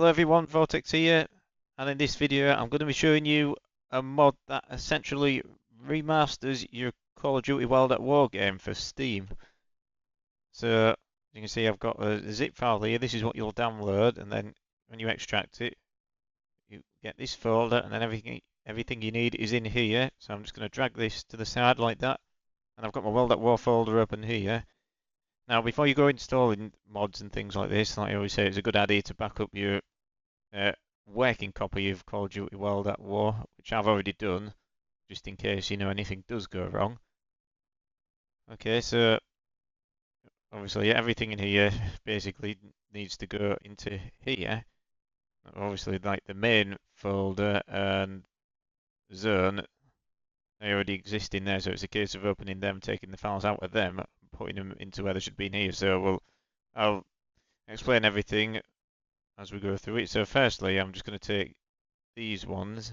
everyone, Vortex here, and in this video I'm going to be showing you a mod that essentially remasters your Call of Duty World at War game for Steam. So you can see I've got a zip file here. This is what you'll download, and then when you extract it, you get this folder, and then everything you need is in here. So I'm just going to drag this to the side like that, and I've got my World at War folder open here. Now, before you go installing mods and things like this, like I always say, it's a good idea to back up your working copy of Call of Duty World at War, which I've already done, just in case, anything does go wrong. Okay, so obviously everything in here basically needs to go into here. Obviously, like the main folder and zone, they already exist in there, so it's a case of opening them, taking the files out of them, putting them into where they should be in here. So I'll explain everything as we go through it. So firstly, I'm just going to take these ones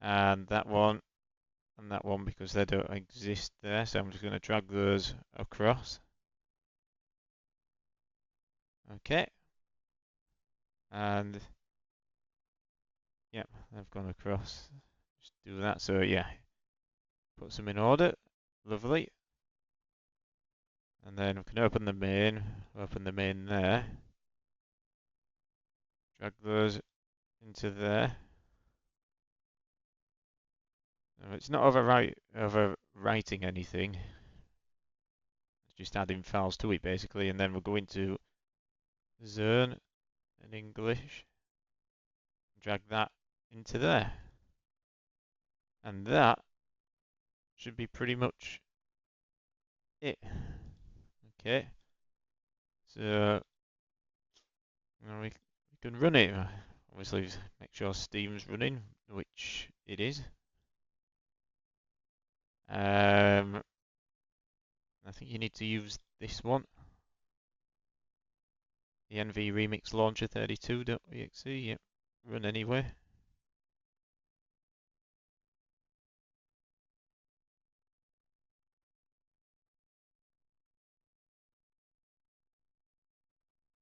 and that one because they don't exist there. So I'm just going to drag those across. Okay. And yeah, they've gone across. Just do that. So yeah, put them in order. Lovely. And then we can open the main there. Drag those into there. It's not overwriting anything. It's just adding files to it basically, and then we'll go into zone in English. Drag that into there. And that should be pretty much it. Okay. So now we can run it. Obviously, make sure Steam's running, which it is. I think you need to use this one. The NV Remix Launcher 32.exe. Yep, run anyway.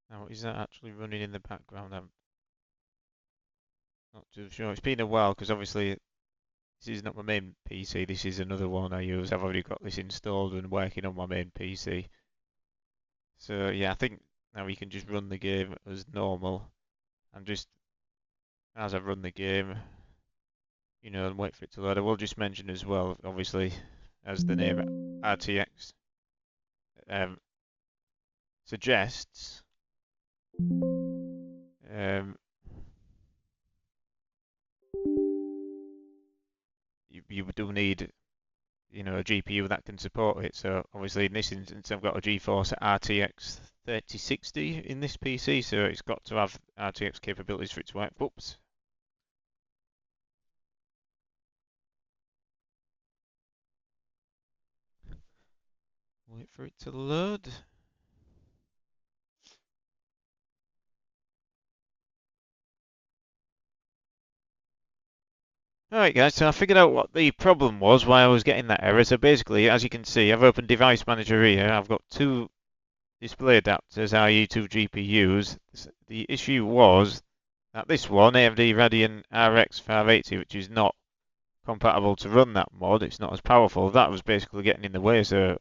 Now, is that actually running in the background? I'm not too sure. It's been a while because obviously this is not my main PC. This is another one I use. I've already got this installed and working on my main PC. So yeah, I think now we can just run the game as normal. And just as I run the game, and wait for it to load. I will just mention as well, obviously, as the name RTX suggests, you do need, a GPU that can support it. So obviously in this instance, I've got a GeForce RTX 3060 in this PC, so it's got to have RTX capabilities for it to work. Whoops. Wait for it to load. Alright guys, so I figured out what the problem was, why I was getting that error. So basically, as you can see, I've opened Device Manager here. I've got two display adapters, i.e. two GPUs. The issue was that this one, AMD Radeon RX 580, which is not compatible to run that mod, it's not as powerful, that was basically getting in the way. So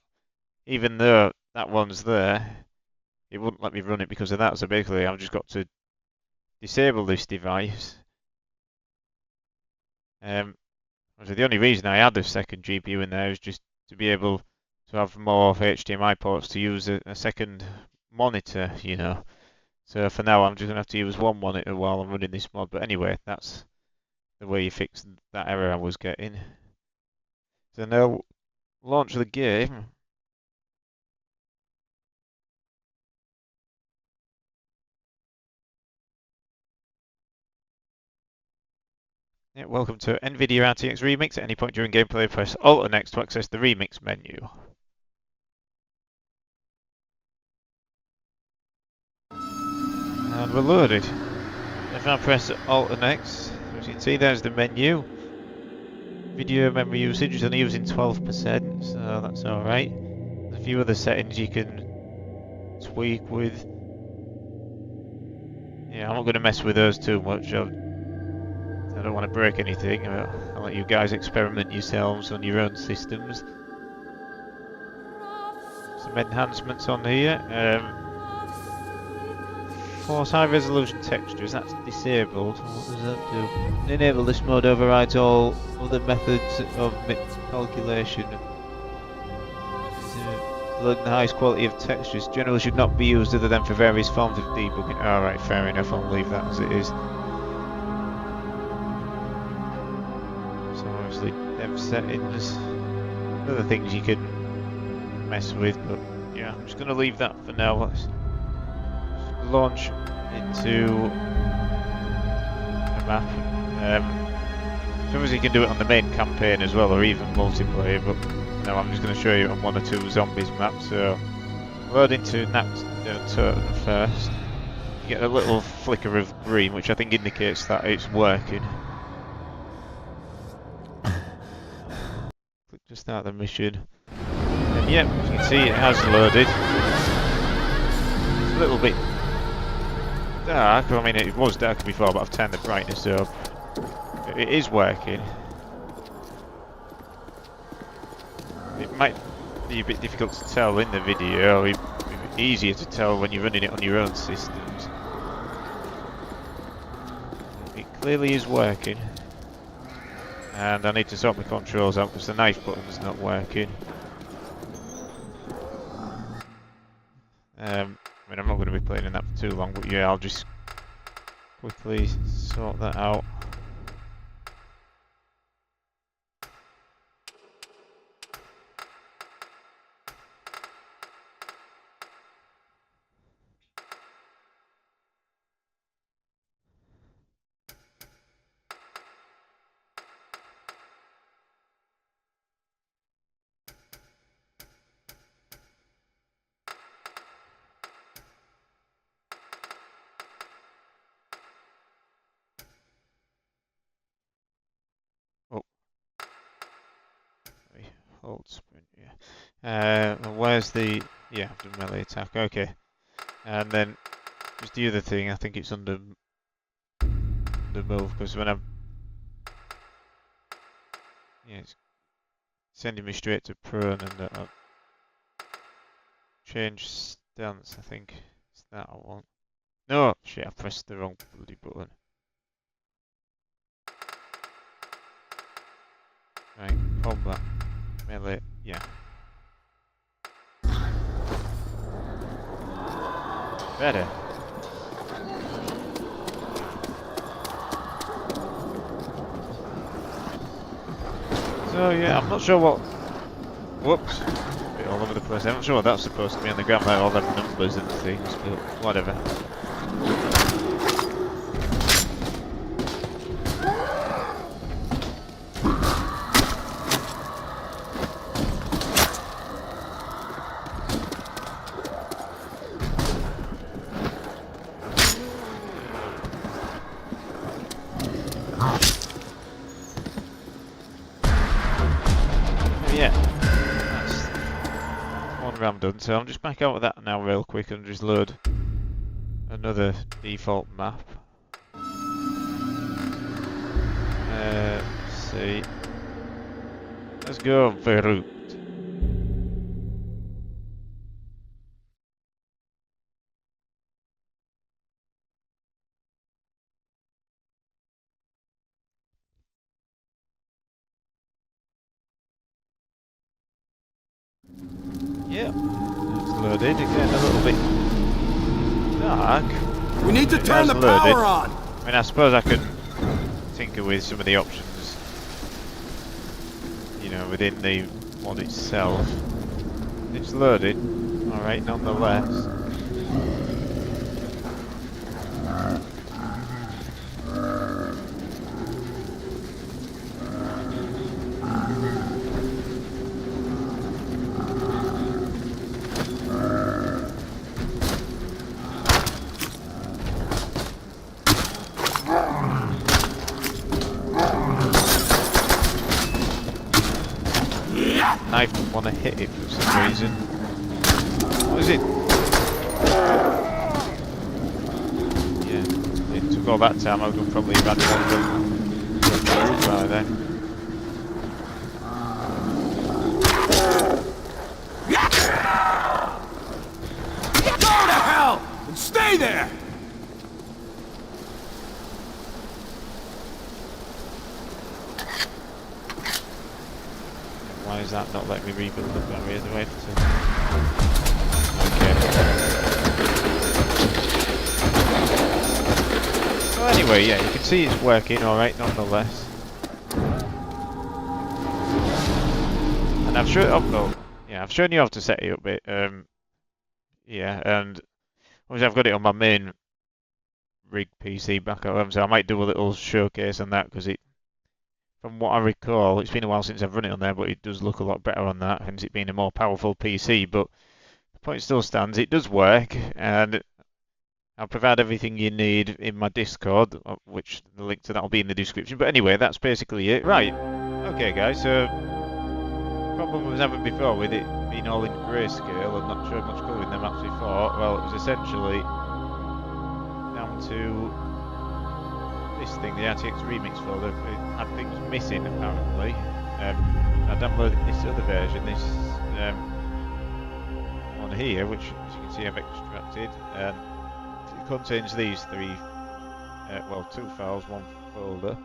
even though that one's there, it wouldn't let me run it because of that. So basically, I've just got to disable this device. So the only reason I had the second GPU in there is just to be able to have more HDMI ports to use a second monitor, So for now, I'm just going to have to use one monitor while I'm running this mod. But anyway, that's the way you fix that error I was getting. So now, launch the game. Yeah, welcome to NVIDIA RTX Remix. At any point during gameplay, press Alt and X to access the Remix menu. And we're loaded. If I press Alt and X, as you can see, there's the menu. Video memory usage is only using 12%, so that's alright. There's a few other settings you can tweak with, yeah, I'm not going to mess with those too much. I don't want to break anything. I'll let you guys experiment yourselves on your own systems. Some enhancements on here. Force high resolution textures, that's disabled. What does that do? Enable this mode overrides all other methods of calculation. Loading the highest quality of textures. Generally should not be used other than for various forms of debugging. Alright, fair enough, I'll leave that as it is. So obviously dev settings. Other things you can mess with, but yeah, I'm just going to leave that for now. Let's launch into a map. Obviously you can do it on the main campaign as well, or even multiplayer, but no, I'm just going to show you on one or two zombies maps. So load into Totem first. You get a little flicker of green, which I think indicates that it's working. Click to start the mission. And yep, as you can see it has loaded. It's a little bit dark. I mean, it was darker before, but I've turned the brightness up. It is working. It might be a bit difficult to tell in the video, or easier to tell when you're running it on your own systems. It clearly is working. And I need to sort my controls out because the knife button's not working. I mean, I'm not going to be playing in that for too long, but yeah, I'll just quickly sort that out. Oh. Hold sprint, yeah. Where's the... Yeah, I've done melee attack, okay. And then, just the other thing, I think it's under move, because when I'm... Yeah, it's sending me straight to prone, and change stance, I think. It's that I want. No! Shit, I pressed the wrong bloody button. Right, combat. Melee, yeah. Better. So yeah, I'm not sure what... Whoops. A bit all over the place. I'm not sure what that's supposed to be on the ground, like all them numbers and things, but whatever. Yeah, that's one ram done, so I'm just back out of that now real quick and just load another default map. Let's see. Let's go Beirut. Yeah, it's loaded. Again, a little bit dark. We need to turn the power on. I mean, I suppose I could tinker with some of the options, you know, within the mod itself. It's loaded, alright, nonetheless. I don't want to hit it for some reason. What is it? Yeah. all that time, I would probably have had one built by then. Go to hell and stay there! Why is that not letting me rebuild the barriers? Wait a second. Okay. So anyway, yeah, you can see it's working alright nonetheless. And I've shown I've shown you how to set it up yeah, and obviously I've got it on my main rig PC back at home, so I might do a little showcase on that because from what I recall, it's been a while since I've run it on there, but it does look a lot better on that, hence it being a more powerful PC. But the point still stands, it does work, and I'll provide everything you need in my Discord, which the link to that will be in the description. But anyway, that's basically it. Right, okay guys, so the problem I was having before with it being all in grayscale and not showing much colour in the maps before, well, it was essentially down to this thing, the RTX Remix folder. It had things missing apparently. I downloaded this other version, this one here, which as you can see I've extracted. It contains these three, two files, one folder,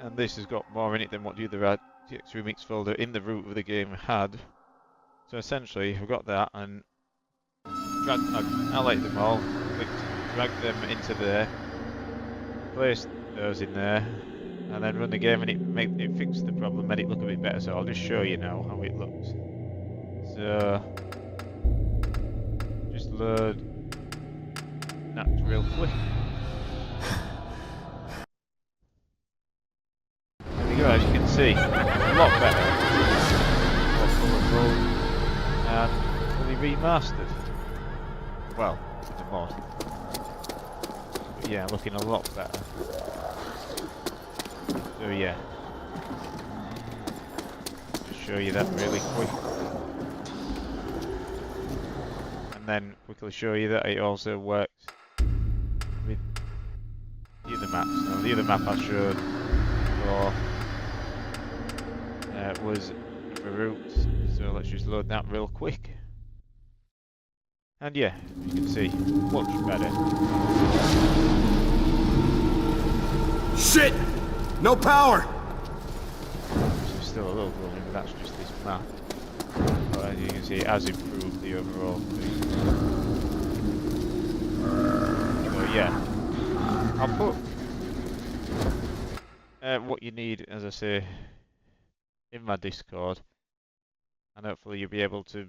and this has got more in it than what the other RTX Remix folder in the root of the game had. So essentially, I've got that and highlighted them all, dragged them into there, place those in there, and then run the game, and it fixed the problem, made it look a bit better. So I'll just show you now how it looks. So just load that real quick. There we go. As you can see, a lot better, more colourful, and fully remastered. Well, with the mod. But yeah, looking a lot better. So yeah, just show you that really quick, and then quickly show you that it also works with the other maps. Now the other map I showed before was the route, so let's just load that real quick. And yeah, you can see, much better. Shit! No power! So still a little glowing, but that's just this map. But as you can see, it has improved the overall thing. So yeah, I'll put what you need, as I say, in my Discord, and hopefully you'll be able to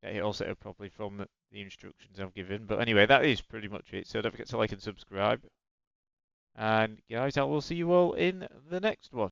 get it all set up properly from the instructions I've given. But anyway, that is pretty much it. So don't forget to like and subscribe. And guys, I will see you all in the next one.